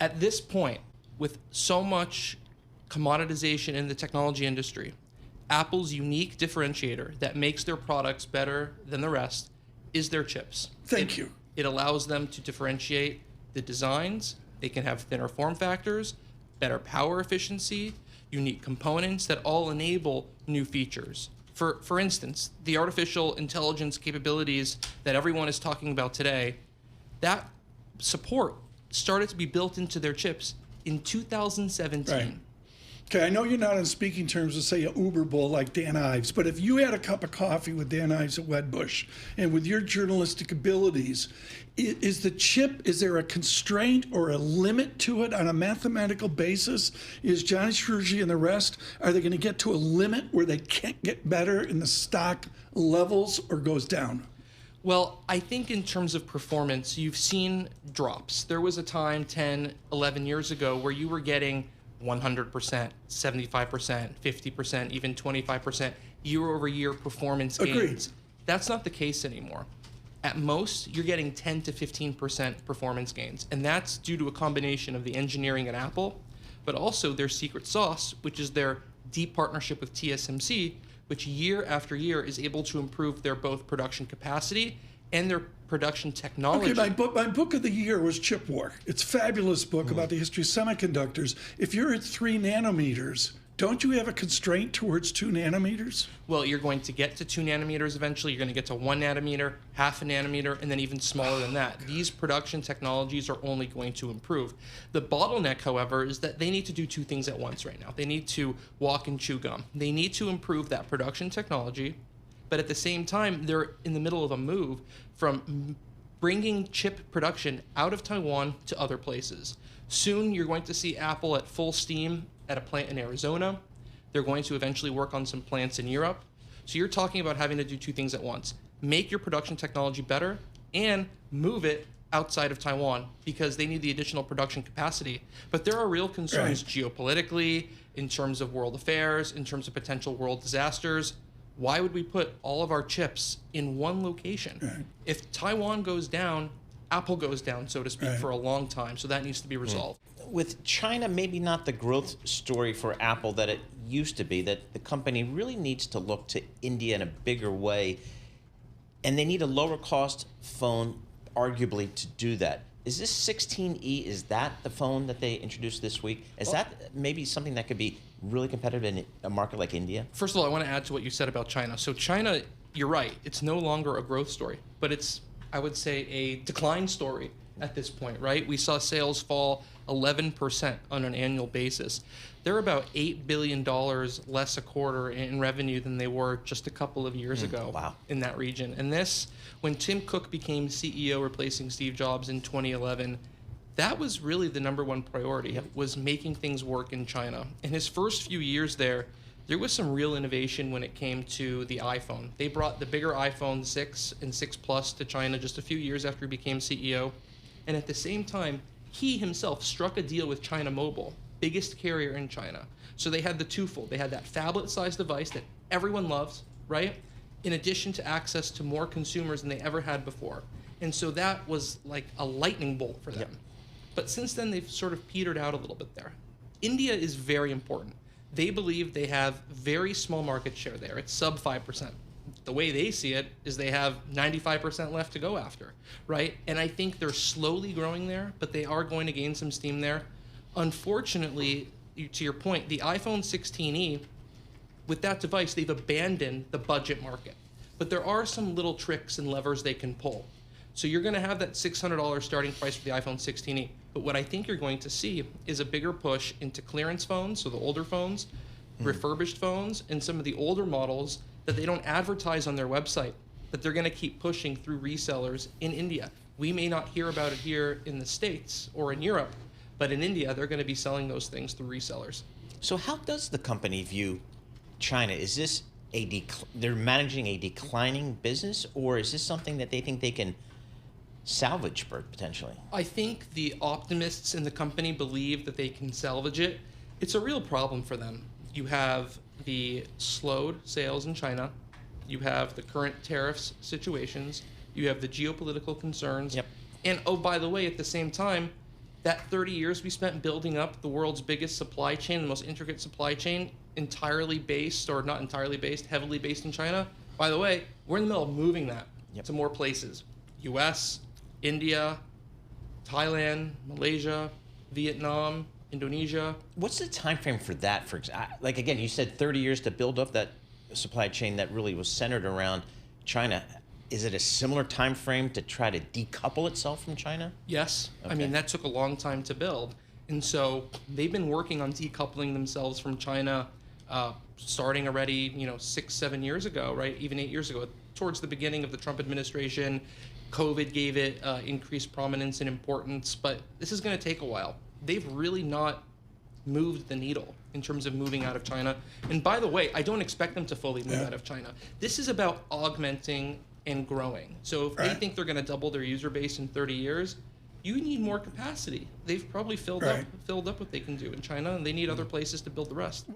At this point, with so much commoditization in the technology industry, Apple's unique differentiator that makes their products better than the rest is their chips. Thank you. It allows them to differentiate the designs. They can have thinner form factors, better power efficiency, unique components that all enable new features. For instance, the artificial intelligence capabilities that everyone is talking about today, that support started to be built into their chips in 2017. Right. Okay, I know you're not on speaking terms with, say, an Uber bull like Dan Ives, but if you had a cup of coffee with Dan Ives at Wedbush, and with your journalistic abilities, is the chip, is there a constraint or a limit to it on a mathematical basis? Is Johnny Shruji and the rest, are they going to get to a limit where they can't get better and the stock levels or goes down? Well, I think in terms of performance, you've seen drops. There was a time 10, 11 years ago where you were getting 100%, 75%, 50%, even 25% year-over-year performance gains. Agreed. That's not the case anymore. At most, you're getting 10 to 15% performance gains, and that's due to a combination of the engineering at Apple, but also their secret sauce, which is their deep partnership with TSMC, which year after year is able to improve their both production capacity and their production technology. Okay, my book of the year was Chip War. It's a fabulous book about the history of semiconductors. If you're at 3 nanometers, don't you have a constraint towards 2 nanometers? Well, you're going to get to 2 nanometers eventually. You're going to get to 1 nanometer, half a nanometer, and then even smaller than that. These production technologies are only going to improve. The bottleneck, however, is that they need to do 2 things at once right now. They need to walk and chew gum. They need to improve that production technology, but at the same time, they're in the middle of a move from bringing chip production out of Taiwan to other places. Soon, you're going to see Apple at full steam at a plant in Arizona. They're going to eventually work on some plants in Europe. So you're talking about having to do 2 things at once. Make your production technology better and move it outside of Taiwan because they need the additional production capacity. But there are real concerns geopolitically, in terms of world affairs, in terms of potential world disasters. Why would we put all of our chips in one location? If Taiwan goes down, Apple goes down, so to speak, for a long time. So that needs to be resolved. With China, maybe not the growth story for Apple that it used to be, that the company really needs to look to India in a bigger way, and they need a lower cost phone, arguably, to do that. Is this 16E, is that the phone that they introduced this week? Is that maybe something that could be really competitive in a market like India? First of all, I want to add to what you said about China. So China, you're right, it's no longer a growth story, but it's, I would say, a decline story at this point, right? We saw sales fall 11% on an annual basis. They're about $8 billion less a quarter in revenue than they were just a couple of years ago in that region. And this, when Tim Cook became CEO replacing Steve Jobs in 2011, that was really the number one priority, was making things work in China. In his first few years there was some real innovation when it came to the iPhone. They brought the bigger iPhone 6 and 6 Plus to China just a few years after he became CEO. And at the same time, he himself struck a deal with China Mobile, biggest carrier in China. So they had the twofold. They had that phablet-sized device that everyone loves, right? In addition to access to more consumers than they ever had before. And so that was like a lightning bolt for them. But since then, they've sort of petered out a little bit there. India is very important. They believe they have very small market share there. It's sub 5%. The way they see it is they have 95% left to go after, right? And I think they're slowly growing there, but they are going to gain some steam there. Unfortunately, to your point, the iPhone 16e, with that device, they've abandoned the budget market. But there are some little tricks and levers they can pull. So you're going to have that $600 starting price for the iPhone 16e. But what I think you're going to see is a bigger push into clearance phones, so the older phones, refurbished phones, and some of the older models that they don't advertise on their website, that they're going to keep pushing through resellers in India. We may not hear about it here in the States or in Europe, but in India, they're going to be selling those things through resellers. So how does the company view China? Is this they're managing a declining business, or is this something that they think they can salvage potentially? I think the optimists in the company believe that they can salvage it. It's a real problem for them. You have the slowed sales in China. You have the current tariffs situations. You have the geopolitical concerns. And oh, by the way, at the same time, that 30 years we spent building up the world's biggest supply chain, the most intricate supply chain, entirely based, or not entirely based, heavily based in China. By the way, we're in the middle of moving that to more places. US, India, Thailand, Malaysia, Vietnam, Indonesia. What's the time frame for that? Like, again, you said 30 years to build up that supply chain that really was centered around China. Is it a similar time frame to try to decouple itself from China? Yes. Okay. I mean, that took a long time to build. And so they've been working on decoupling themselves from China starting already, 6-7 years ago, right? Even 8 years ago, towards the beginning of the Trump administration. COVID gave it increased prominence and importance, but this is going to take a while. They've really not moved the needle in terms of moving out of China. And by the way, I don't expect them to fully move out of China. This is about augmenting and growing. So if they think they're going to double their user base in 30 years, you need more capacity. They've probably filled up what they can do in China, and they need other places to build the rest.